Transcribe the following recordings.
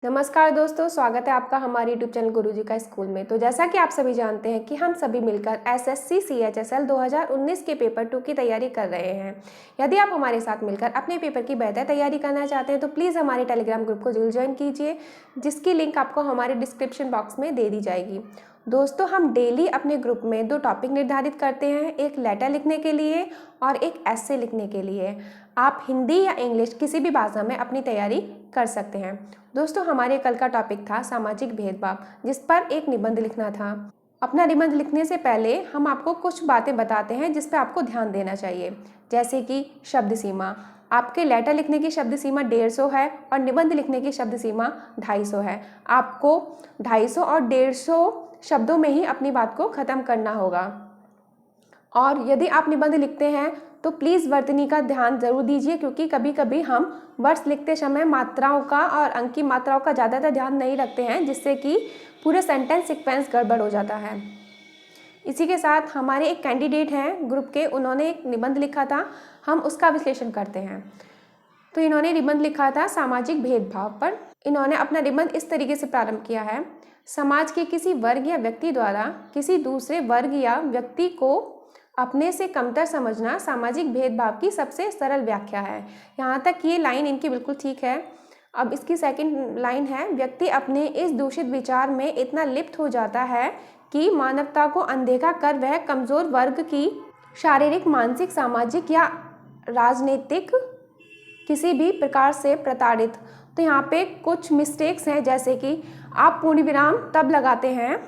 नमस्कार दोस्तों, स्वागत है आपका हमारे यूट्यूब चैनल गुरुजी का स्कूल में। तो जैसा कि आप सभी जानते हैं कि हम सभी मिलकर एसएससी सीएचएसएल 2019 के पेपर 2 की तैयारी कर रहे हैं। यदि आप हमारे साथ मिलकर अपने पेपर की बेहतर तैयारी करना चाहते हैं तो प्लीज़ हमारे टेलीग्राम ग्रुप को जरूर ज्वाइन कीजिए, जिसकी लिंक आपको हमारे डिस्क्रिप्शन बॉक्स में दे दी जाएगी। दोस्तों, हम डेली अपने ग्रुप में 2 टॉपिक निर्धारित करते हैं, एक लेटर लिखने के लिए और एक एस्से लिखने के लिए। आप हिंदी या इंग्लिश किसी भी भाषा में अपनी तैयारी कर सकते हैं। दोस्तों, हमारे कल का टॉपिक था सामाजिक भेदभाव, जिस पर एक निबंध लिखना था। अपना निबंध लिखने से पहले हम आपको कुछ बातें बताते हैं जिस पर आपको ध्यान देना चाहिए, जैसे कि शब्द सीमा। आपके लेटर लिखने की शब्द सीमा 150 है और निबंध लिखने की शब्द सीमा 250 है। आपको 250 और 150 शब्दों में ही अपनी बात को ख़त्म करना होगा। और यदि आप निबंध लिखते हैं तो प्लीज़ वर्तनी का ध्यान ज़रूर दीजिए, क्योंकि कभी कभी हम वर्ड्स लिखते समय मात्राओं का और अंक की मात्राओं का ज़्यादातर ध्यान नहीं रखते हैं, जिससे कि पूरे सेंटेंस सीक्वेंस गड़बड़ हो जाता है। इसी के साथ हमारे एक कैंडिडेट हैं ग्रुप के, उन्होंने एक निबंध लिखा था, हम उसका विश्लेषण करते हैं। तो इन्होंने निबंध लिखा था सामाजिक भेदभाव पर। इन्होंने अपना निबंध इस तरीके से प्रारंभ किया है। समाज के किसी वर्ग या व्यक्ति द्वारा किसी दूसरे वर्ग या व्यक्ति को अपने से कमतर समझना सामाजिक भेदभाव की सबसे सरल व्याख्या है। यहाँ तक ये लाइन इनकी बिल्कुल ठीक है। अब इसकी सेकंड लाइन है, व्यक्ति अपने इस दूषित विचार में इतना लिप्त हो जाता है कि मानवता को अनदेखा कर वह कमजोर वर्ग की शारीरिक, मानसिक, सामाजिक या राजनीतिक किसी भी प्रकार से प्रताड़ित। तो यहाँ पे कुछ मिस्टेक्स हैं, जैसे कि आप पूर्ण विराम तब लगाते हैं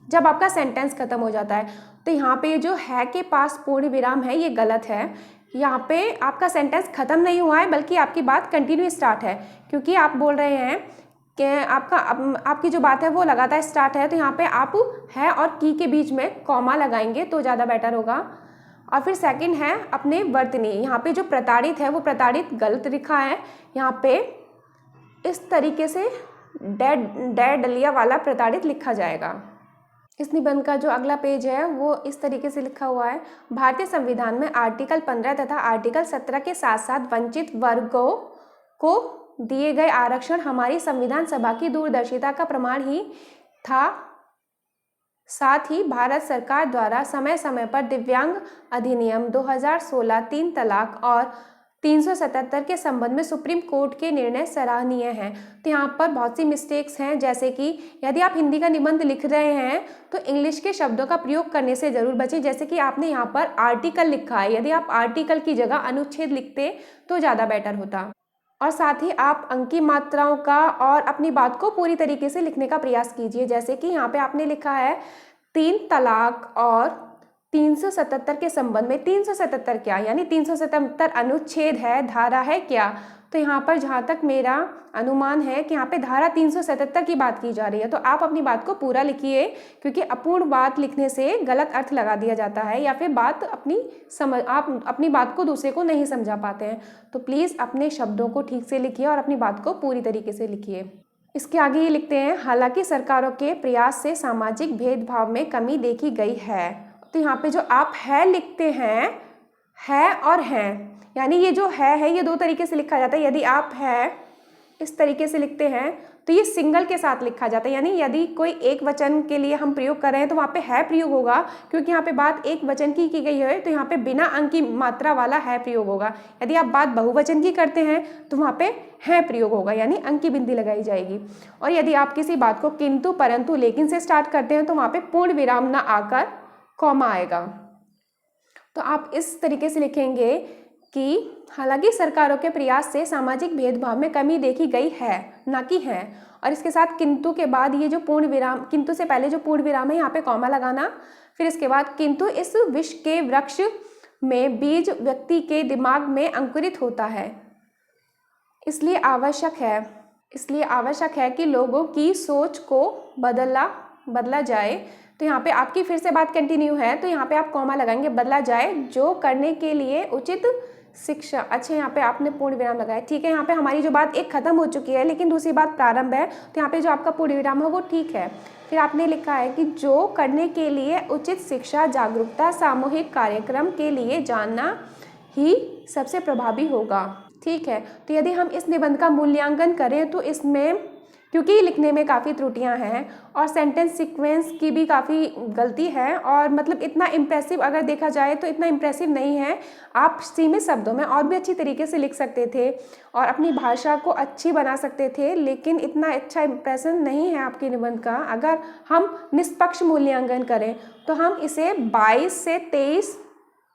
जब आपका सेंटेंस खत्म हो जाता है। तो यहाँ पे जो है के पास पूर्ण विराम है, ये गलत है। यहाँ पे आपका सेंटेंस खत्म नहीं हुआ है, बल्कि आपकी बात कंटिन्यू स्टार्ट है, क्योंकि आप बोल रहे हैं कि आपकी जो बात है वो लगातार स्टार्ट है। तो यहाँ पे आप है और की के बीच में कॉमा लगाएंगे तो ज़्यादा बेटर होगा। और फिर सेकंड है अपने वर्तनी। यहाँ पे जो प्रताड़ित है वो प्रताड़ित गलत लिखा है। यहाँ पे इस तरीके से डैड डलिया वाला प्रताड़ित लिखा जाएगा। इस निबंध का जो अगला पेज है वो इस तरीके से लिखा हुआ है, भारतीय संविधान में आर्टिकल 15 तथा आर्टिकल 17 के साथ साथ वंचित वर्गों को दिए गए आरक्षण हमारी संविधान सभा की दूरदर्शिता का प्रमाण ही था। साथ ही भारत सरकार द्वारा समय समय पर दिव्यांग अधिनियम 2016, 3 तलाक और 377 के संबंध में सुप्रीम कोर्ट के निर्णय सराहनीय हैं। तो यहाँ पर बहुत सी मिस्टेक्स हैं, जैसे कि यदि आप हिंदी का निबंध लिख रहे हैं तो इंग्लिश के शब्दों का प्रयोग करने से ज़रूर बचें। जैसे कि आपने यहाँ पर आर्टिकल लिखा है, यदि आप आर्टिकल की जगह अनुच्छेद लिखते तो ज़्यादा बेटर होता। और साथ ही आप अंक की मात्राओं का और अपनी बात को पूरी तरीके से लिखने का प्रयास कीजिए। जैसे कि यहाँ पे आपने लिखा है 3 तलाक और 377 के संबंध में। 377 क्या, यानी 377 अनुच्छेद है, धारा है क्या? तो यहाँ पर जहाँ तक मेरा अनुमान है कि यहाँ पे धारा 377 की बात की जा रही है। तो आप अपनी बात को पूरा लिखिए, क्योंकि अपूर्ण बात लिखने से गलत अर्थ लगा दिया जाता है, या फिर आप अपनी बात को दूसरे को नहीं समझा पाते हैं। तो प्लीज़ अपने शब्दों को ठीक से लिखिए और अपनी बात को पूरी तरीके से लिखिए। इसके आगे ये लिखते हैं, हालांकि सरकारों के प्रयास से सामाजिक भेदभाव में कमी देखी गई है। तो यहाँ पे जो आप है लिखते हैं, है और हैं, यानी ये जो है ये 2 तरीके से लिखा जाता है। यदि आप है इस तरीके से लिखते हैं तो ये सिंगल के साथ लिखा जाता है, यानी यदि कोई एक वचन के लिए हम प्रयोग कर रहे हैं तो वहाँ पे है प्रयोग होगा, क्योंकि यहाँ पे बात एक वचन की गई है। तो यहाँ पे बिना अंक की मात्रा वाला है प्रयोग होगा। यदि आप बात बहुवचन की करते हैं तो वहाँ पे है प्रयोग होगा, यानी अंक की बिंदी लगाई जाएगी। और यदि आप किसी बात को किंतु, परंतु, लेकिन से स्टार्ट करते हैं तो वहाँ पे पूर्ण विराम ना आकर कॉमा आएगा। तो आप इस तरीके से लिखेंगे कि हालांकि सरकारों के प्रयास से सामाजिक भेदभाव में कमी देखी गई है, ना कि है। और इसके साथ किंतु के बाद ये जो पूर्ण विराम, किंतु से पहले जो पूर्ण विराम है यहाँ पे कॉमा लगाना। फिर इसके बाद किंतु इस विष के वृक्ष में बीज व्यक्ति के दिमाग में अंकुरित होता है, इसलिए आवश्यक है कि लोगों की सोच को बदला जाए। तो यहाँ पे आपकी फिर से बात कंटिन्यू है, तो यहाँ पे आप कॉमा लगाएंगे, बदला जाए जो करने के लिए उचित शिक्षा। अच्छा, यहाँ पे आपने पूर्ण विराम लगाया, ठीक है। यहाँ पे हमारी जो बात एक खत्म हो चुकी है, लेकिन दूसरी बात प्रारंभ है, तो यहाँ पे जो आपका पूर्ण विराम है वो ठीक है। फिर आपने लिखा है कि जो करने के लिए उचित शिक्षा, जागरूकता, सामूहिक कार्यक्रम के लिए जानना ही सबसे प्रभावी होगा, ठीक है। तो यदि हम इस निबंध का मूल्यांकन करें तो इसमें क्योंकि लिखने में काफ़ी त्रुटियां हैं और सेंटेंस सीक्वेंस की भी काफ़ी गलती है और मतलब इतना इम्प्रेसिव अगर देखा जाए तो इतना इम्प्रेसिव नहीं है। आप सीमित शब्दों में और भी अच्छी तरीके से लिख सकते थे और अपनी भाषा को अच्छी बना सकते थे, लेकिन इतना अच्छा इम्प्रेशन नहीं है आपके निबंध का। अगर हम निष्पक्ष मूल्यांकन करें तो हम इसे 22 से 23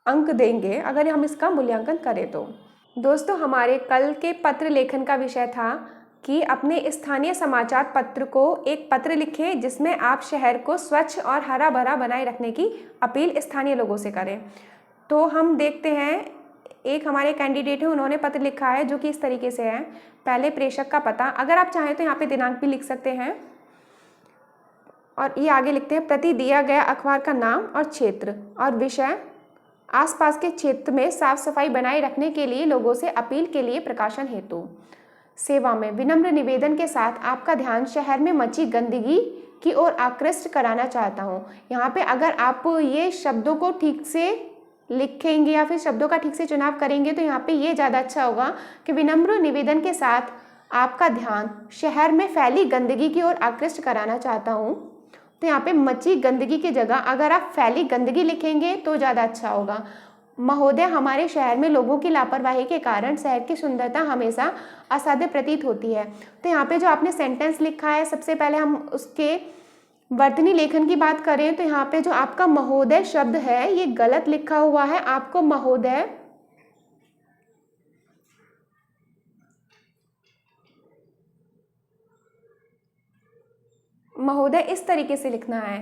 अंक देंगे अगर हम इसका मूल्यांकन करें तो। दोस्तों, हमारे कल के पत्र लेखन का विषय था कि अपने स्थानीय समाचार पत्र को एक पत्र लिखें जिसमें आप शहर को स्वच्छ और हरा भरा बनाए रखने की अपील स्थानीय लोगों से करें। तो हम देखते हैं, एक हमारे कैंडिडेट हैं, उन्होंने पत्र लिखा है जो कि इस तरीके से है। पहले प्रेषक का पता, अगर आप चाहें तो यहाँ पे दिनांक भी लिख सकते हैं, और ये आगे लिखते हैं प्रति दिया गया अखबार का नाम और क्षेत्र और विषय, आसपास के क्षेत्र में साफ सफाई बनाए रखने के लिए लोगों से अपील के लिए प्रकाशन हेतु। सेवा में विनम्र निवेदन के साथ आपका ध्यान शहर में मची गंदगी की ओर आकृष्ट कराना चाहता हूँ। यहाँ पे अगर आप ये शब्दों को ठीक से लिखेंगे या फिर शब्दों का ठीक से चुनाव करेंगे तो यहाँ पे ये ज़्यादा अच्छा होगा कि विनम्र निवेदन के साथ आपका ध्यान शहर में फैली गंदगी की ओर आकृष्ट कराना चाहता हूँ। तो यहाँ पे मची गंदगी की जगह अगर आप फैली गंदगी लिखेंगे तो ज़्यादा अच्छा होगा। महोदय, हमारे शहर में लोगों की लापरवाही के कारण शहर की सुंदरता हमेशा असाध्य प्रतीत होती है। तो यहाँ पे जो आपने सेंटेंस लिखा है, सबसे पहले हम उसके वर्तनी लेखन की बात करें तो यहाँ पे जो आपका महोदय शब्द है ये गलत लिखा हुआ है। आपको महोदय इस तरीके से लिखना है।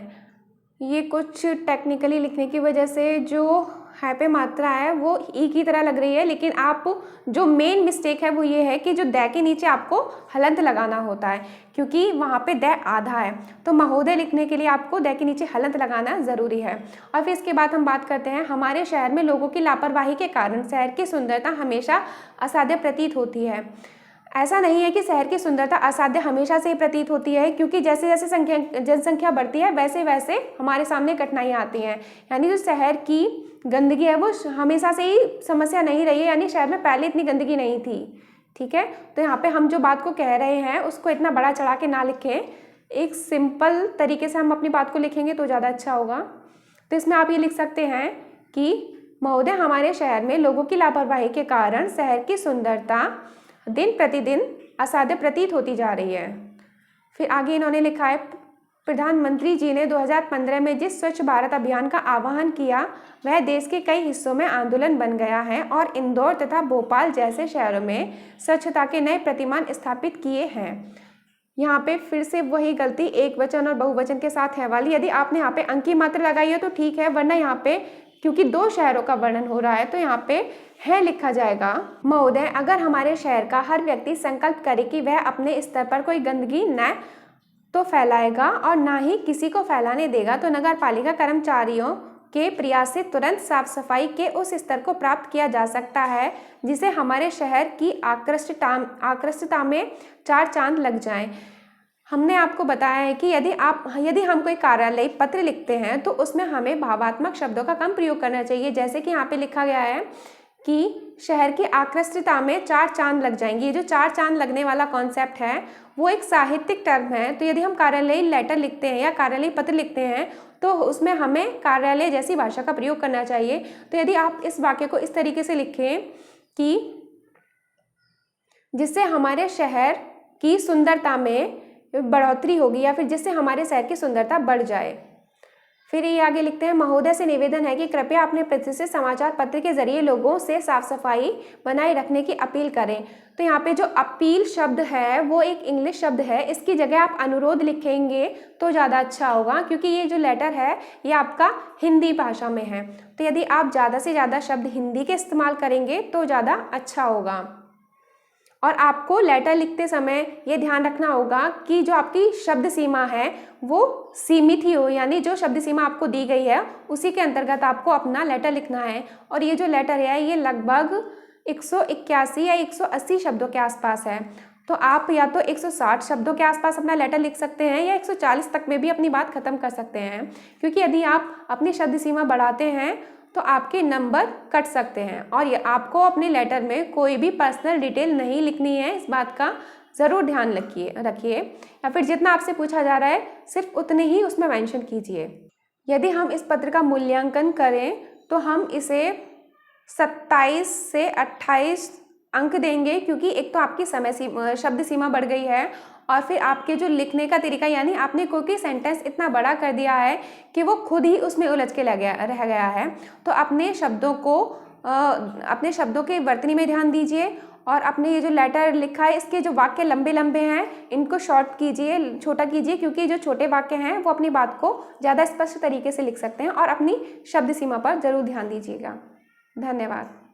ये कुछ टेक्निकली लिखने की वजह से जो है पे मात्रा है वो ई की तरह लग रही है, लेकिन आप जो मेन मिस्टेक है वो ये है कि जो द के नीचे आपको हलंत लगाना होता है, क्योंकि वहाँ पे द आधा है। तो महोदय लिखने के लिए आपको द के नीचे हलंत लगाना ज़रूरी है। और फिर इसके बाद हम बात करते हैं, हमारे शहर में लोगों की लापरवाही के कारण शहर की सुंदरता हमेशा असाध्य प्रतीत होती है। ऐसा नहीं है कि शहर की सुंदरता असाध्य हमेशा से ही प्रतीत होती है, क्योंकि जैसे जैसे जनसंख्या बढ़ती है वैसे वैसे हमारे सामने कठिनाइयाँ आती हैं। यानी जो शहर की गंदगी है वो हमेशा से ही समस्या नहीं रही है, यानी शहर में पहले इतनी गंदगी नहीं थी। ठीक है, तो यहाँ पे हम जो बात को कह रहे हैं उसको इतना बड़ा चढ़ा के ना लिखें, एक सिंपल तरीके से हम अपनी बात को लिखेंगे तो ज़्यादा अच्छा होगा। तो इसमें आप ये लिख सकते हैं कि महोदय, हमारे शहर में लोगों की लापरवाही के कारण शहर की सुंदरता दिन प्रतिदिन असाध्य प्रतीत होती जा रही है। फिर आगे इन्होंने लिखा है, प्रधानमंत्री जी ने 2015 में जिस स्वच्छ भारत अभियान का आह्वान किया वह देश के कई हिस्सों में आंदोलन बन गया है और इंदौर तथा भोपाल जैसे शहरों में स्वच्छता के नए प्रतिमान स्थापित किए हैं। यहाँ पे फिर से वही गलती एक वचन और बहुवचन के साथ है वाली। यदि आपने यहाँ पे अंक की मात्रा लगाई है तो ठीक है, वरना यहाँ पे क्योंकि 2 शहरों का वर्णन हो रहा है तो यहाँ पे है लिखा जाएगा। महोदय, अगर हमारे शहर का हर व्यक्ति संकल्प करे कि वह अपने स्तर पर कोई गंदगी न तो फैलाएगा और ना ही किसी को फैलाने देगा, तो नगर पालिका कर्मचारियों के प्रयास से तुरंत साफ सफाई के उस स्तर को प्राप्त किया जा सकता है जिसे हमारे शहर की आकृष्टता में 4 चांद लग जाएं। हमने आपको बताया है कि यदि हम कोई कार्यालय पत्र लिखते हैं तो उसमें हमें भावात्मक शब्दों का कम प्रयोग करना चाहिए। जैसे कि यहाँ पे लिखा गया है कि शहर की आकृष्टता में 4 चांद लग जाएंगे। ये जो 4 चांद लगने वाला कॉन्सेप्ट है वो एक साहित्यिक टर्म है। तो यदि हम कार्यालयीय लेटर लिखते हैं या कार्यालयीय पत्र लिखते हैं तो उसमें हमें कार्यालय जैसी भाषा का प्रयोग करना चाहिए। तो यदि आप इस वाक्य को इस तरीके से लिखें कि जिससे हमारे शहर की सुंदरता में बढ़ोतरी होगी या फिर जिससे हमारे शहर की सुंदरता बढ़ जाए। फिर ये आगे लिखते हैं, महोदय से निवेदन है कि कृपया अपने प्रतिष्ठित समाचार पत्र के जरिए लोगों से साफ सफाई बनाए रखने की अपील करें। तो यहाँ पे जो अपील शब्द है वो एक इंग्लिश शब्द है, इसकी जगह आप अनुरोध लिखेंगे तो ज़्यादा अच्छा होगा, क्योंकि ये जो लेटर है ये आपका हिंदी भाषा में है। तो यदि आप ज़्यादा से ज़्यादा शब्द हिंदी के इस्तेमाल करेंगे तो ज़्यादा अच्छा होगा। और आपको लेटर लिखते समय ये ध्यान रखना होगा कि जो आपकी शब्द सीमा है वो सीमित ही हो, यानी जो शब्द सीमा आपको दी गई है उसी के अंतर्गत आपको अपना लेटर लिखना है। और ये जो लेटर है ये लगभग 181 या 180 शब्दों के आसपास है। तो आप या तो 160 शब्दों के आसपास अपना लेटर लिख सकते हैं या 140 तक में भी अपनी बात खत्म कर सकते हैं, क्योंकि यदि आप अपनी शब्द सीमा बढ़ाते हैं तो आपके नंबर कट सकते हैं। और ये आपको अपने लेटर में कोई भी पर्सनल डिटेल नहीं लिखनी है, इस बात का ज़रूर ध्यान रखिए या फिर जितना आपसे पूछा जा रहा है सिर्फ उतने ही उसमें मेंशन कीजिए। यदि हम इस पत्र का मूल्यांकन करें तो हम इसे 27 से 28 अंक देंगे, क्योंकि एक तो आपकी शब्द सीमा बढ़ गई है और फिर आपके जो लिखने का तरीका, यानी आपने कोई सेंटेंस इतना बड़ा कर दिया है कि वो खुद ही उसमें उलझ के रह गया है। तो अपने शब्दों के वर्तनी में ध्यान दीजिए और अपने ये जो लेटर लिखा है इसके जो वाक्य लंबे लंबे हैं इनको शॉर्ट कीजिए, छोटा कीजिए, क्योंकि जो छोटे वाक्य हैं वो अपनी बात को ज़्यादा स्पष्ट तरीके से लिख सकते हैं। और अपनी शब्द सीमा पर ज़रूर ध्यान दीजिएगा। धन्यवाद।